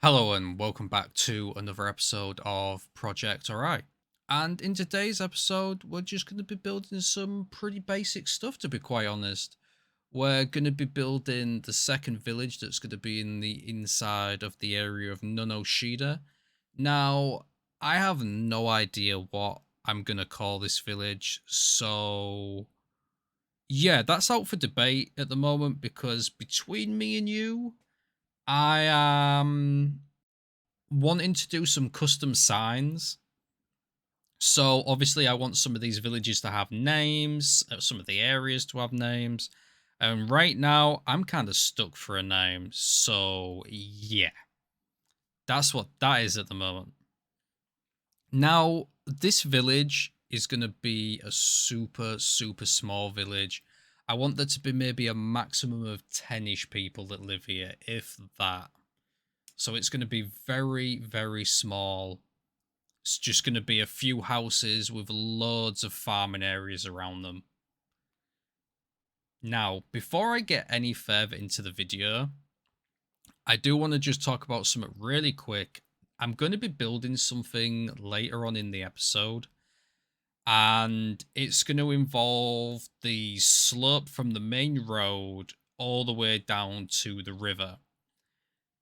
Hello and welcome back to another episode of Project Oarai. And in today's episode, we're just going to be building some pretty basic stuff, to be quite honest. We're going to be building the second village that's going to be in the inside of the area of Nunoshida. Now, I have no idea what I'm going to call this village, so yeah, that's out for debate at the moment because between me and you, I am wanting to do some custom signs. So obviously I want some of these villages to have names, some of the areas to have names. And right now I'm kind of stuck for a name. So yeah, that's what that is at the moment. Now, this village is going to be a super small village. I want there to be maybe a maximum of 10-ish people that live here, if that. So it's going to be very small. It's just going to be a few houses with loads of farming areas around them. Now, before I get any further into the video, I do want to just talk about something really quick. I'm going to be building something later on in the episode, and it's going to involve the slope from the main road all the way down to the river.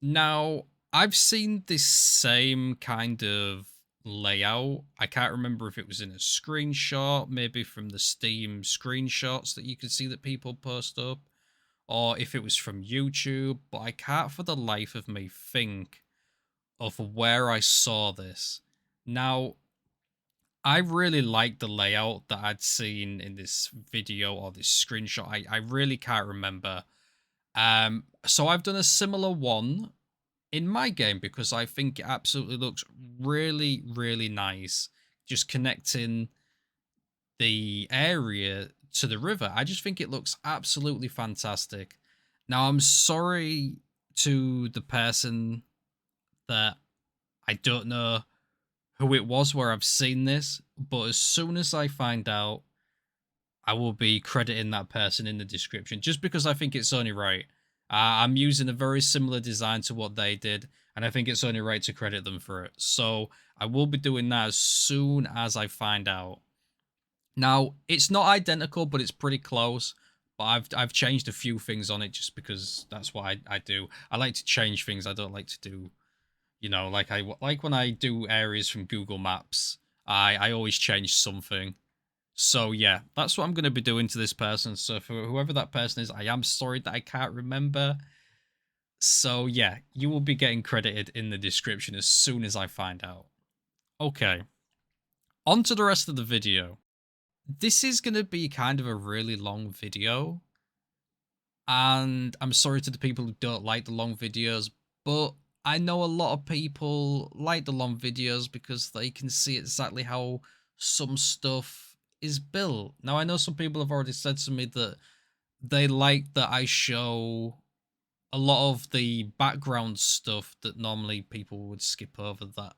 Now, I've seen this same kind of layout. I can't remember if it was in a screenshot, maybe from the Steam screenshots that you could see that people post up, or if it was from YouTube, but I can't for the life of me think of where I saw this. Now, I really like the layout that I'd seen in this video or this screenshot. I really can't remember. So I've done a similar one in my game because I think it absolutely looks really nice. Just connecting the area to the river. I just think it looks absolutely fantastic. Now, I'm sorry to the person that I don't know who it was where I've seen this, but as soon as I find out, I will be crediting that person in the description just because I think it's only right. I'm using a very similar design to what they did, and I think it's only right to credit them for it. So I will be doing that as soon as I find out. Now, it's not identical, but it's pretty close. But I've changed a few things on it just because that's what I do. I like to change things. I don't like to do, like when I do areas from Google Maps. I always change something. So yeah, that's what I'm going to be doing to this person. So for whoever that person is, I am sorry that I can't remember. So yeah, you will be getting credited in the description as soon as I find out. Okay, on to the rest of the video. This is going to be kind of a really long video. And I'm sorry to the people who don't like the long videos, but I know a lot of people like the long videos because they can see exactly how some stuff is built. Now, I know some people have already said to me that they like that I show a lot of the background stuff that normally people would skip over that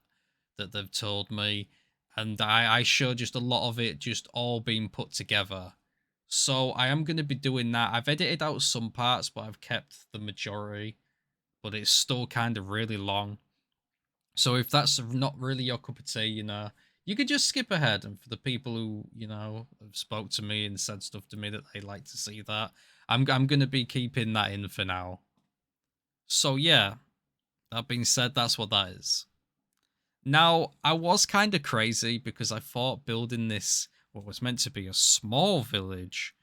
they've told me. And I show just a lot of it just all being put together. So I am going to be doing that. I've edited out some parts, but I've kept the majority. But it's still kind of really long. So if that's not really your cup of tea, you could just skip ahead. And for the people who, have spoke to me and said stuff to me that they like to see that, I'm going to be keeping that in for now. So yeah, that being said, that's what that is. Now, I was kind of crazy because I thought building this, what was meant to be a small village,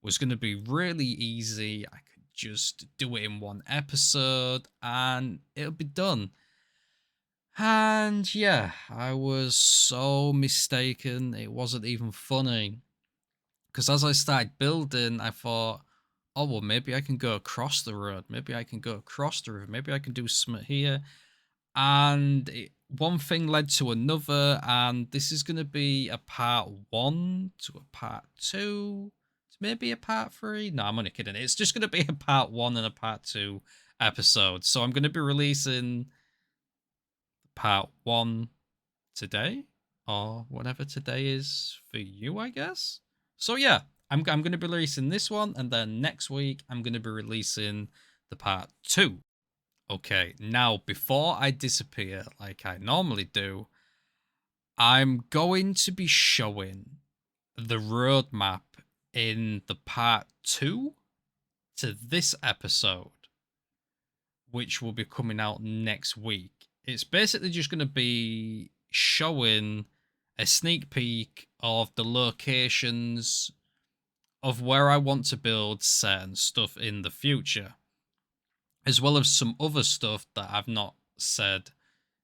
was going to be really easy. I could just do it in one episode and it'll be done. And yeah, I was so mistaken. It wasn't even funny. Because as I started building, I thought, oh, well, maybe I can go across the road. Maybe I can go across the river. Maybe I can do something here. And one thing led to another, and this is going to be a part 1 to a part 2 to maybe a part 3. No, I'm only kidding. It's just going to be a part 1 and a part 2 episode. So I'm going to be releasing part 1 today, or whatever today is for you, I guess. So yeah, I'm going to be releasing this one, and then next week I'm going to be releasing the part 2. Okay, now before I disappear like I normally do, I'm going to be showing the roadmap in the part 2 to this episode, which will be coming out next week. It's basically just going to be showing a sneak peek of the locations of where I want to build certain stuff in the future, as well as some other stuff that I've not said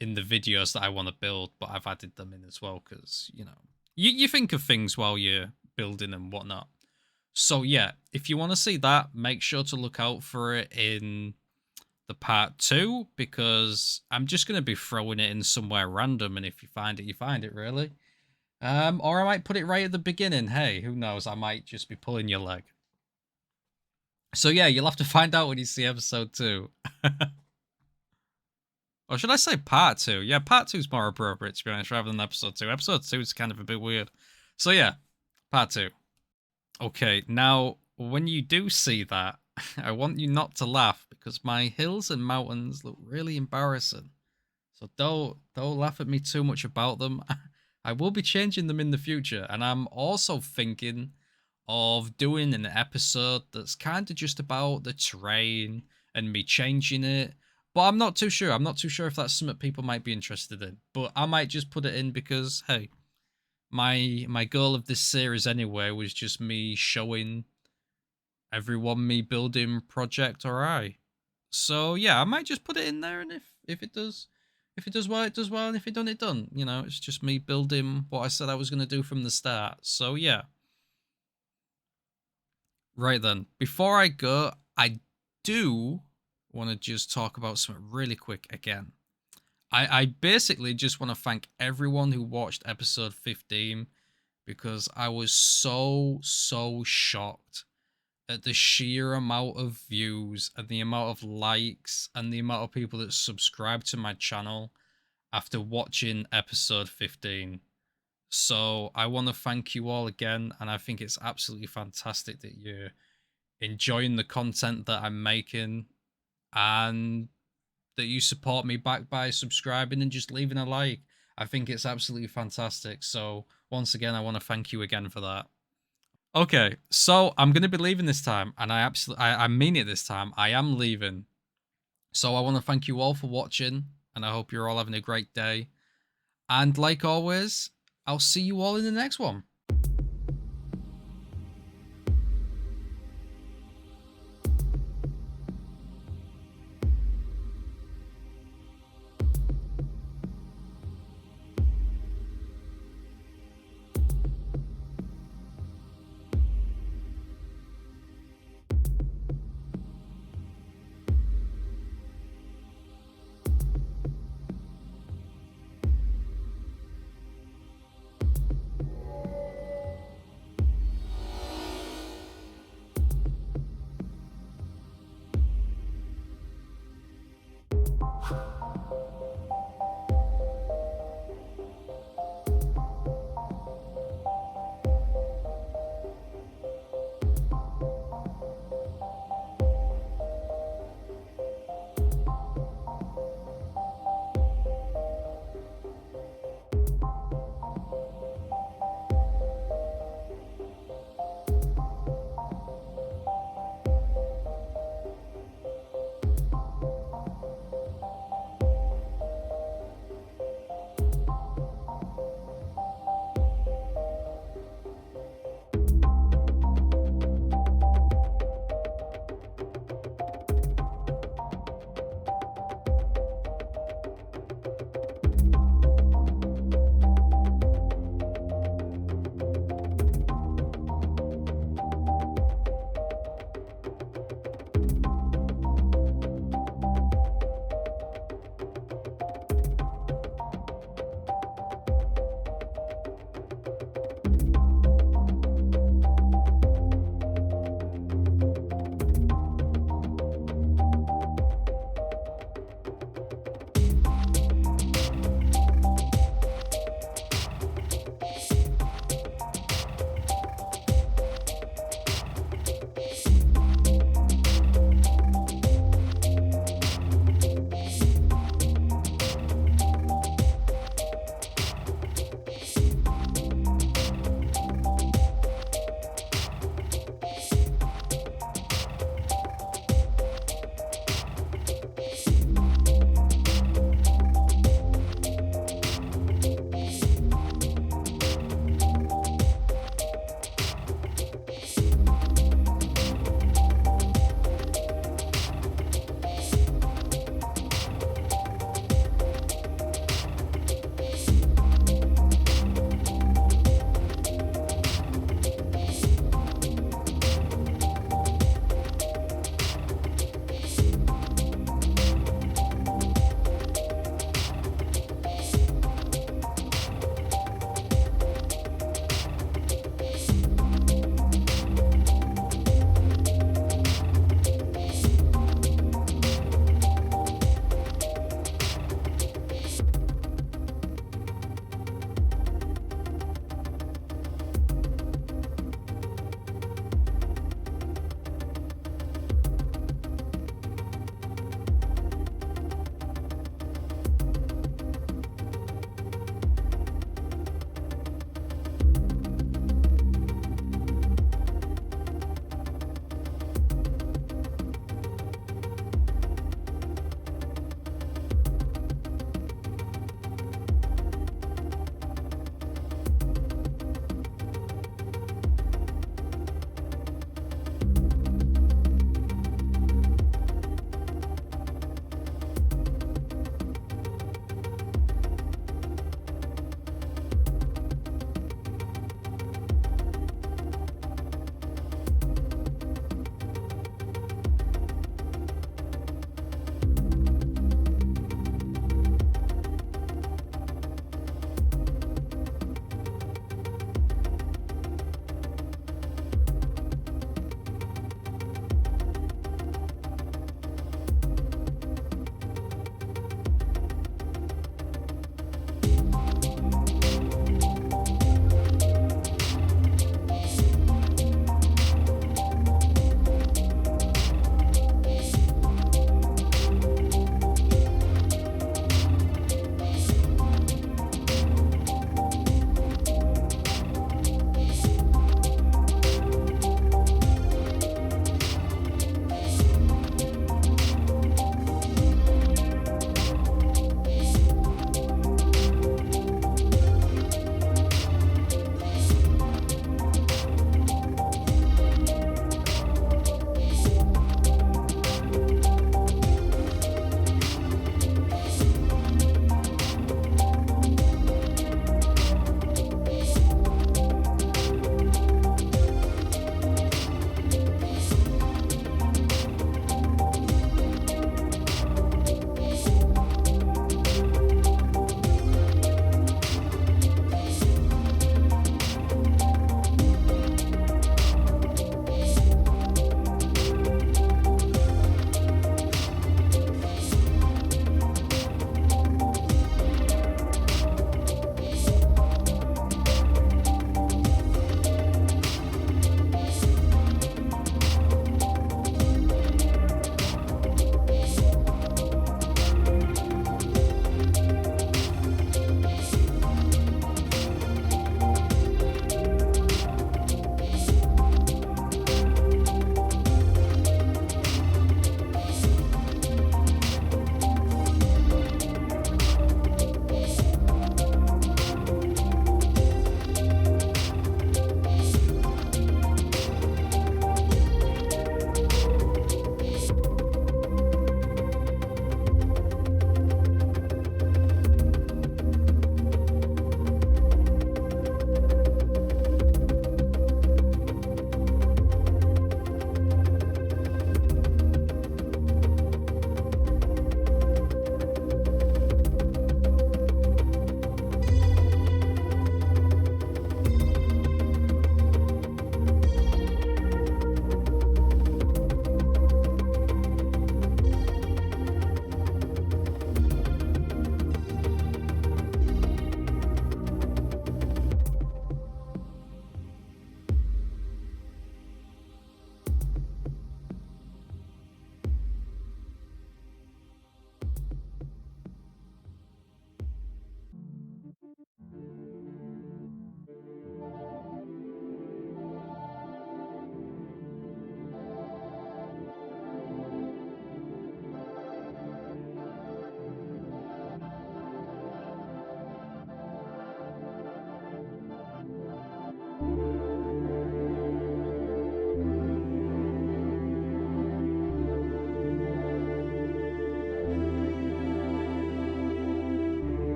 in the videos that I want to build, but I've added them in as well because, you know, you think of things while you're building and whatnot. So yeah, if you want to see that, make sure to look out for it in the part 2, because I'm just going to be throwing it in somewhere random, and if you find it, you find it, really. Or I might put it right at the beginning. Hey, who knows? I might just be pulling your leg. So yeah, you'll have to find out when you see episode 2. Or should I say part 2? Yeah, part 2 is more appropriate, to be honest, rather than episode 2. Episode 2 is kind of a bit weird. So yeah, part 2. Okay, now, when you do see that, I want you not to laugh, because my hills and mountains look really embarrassing. So don't laugh at me too much about them. I will be changing them in the future, and I'm also thinking of doing an episode that's kind of just about the terrain and me changing it. But I'm not too sure. I'm not too sure if that's something people might be interested in. But I might just put it in because, hey, my goal of this series anyway was just me showing everyone me building Project Oarai. So yeah, I might just put it in there, and if it does, if it does well, it does well, and if it done, it done. You know, it's just me building what I said I was going to do from the start. So yeah. Right then, before I go, I do want to just talk about something really quick again. I basically just want to thank everyone who watched episode 15, because I was so shocked at the sheer amount of views and the amount of likes and the amount of people that subscribe to my channel after watching episode 15. So I want to thank you all again, and I think it's absolutely fantastic that you're enjoying the content that I'm making, and that you support me back by subscribing and just leaving a like. I think it's absolutely fantastic. So once again, I want to thank you again for that. Okay, so I'm going to be leaving this time, and I mean it this time. I am leaving. So I want to thank you all for watching, and I hope you're all having a great day. And like always, I'll see you all in the next one.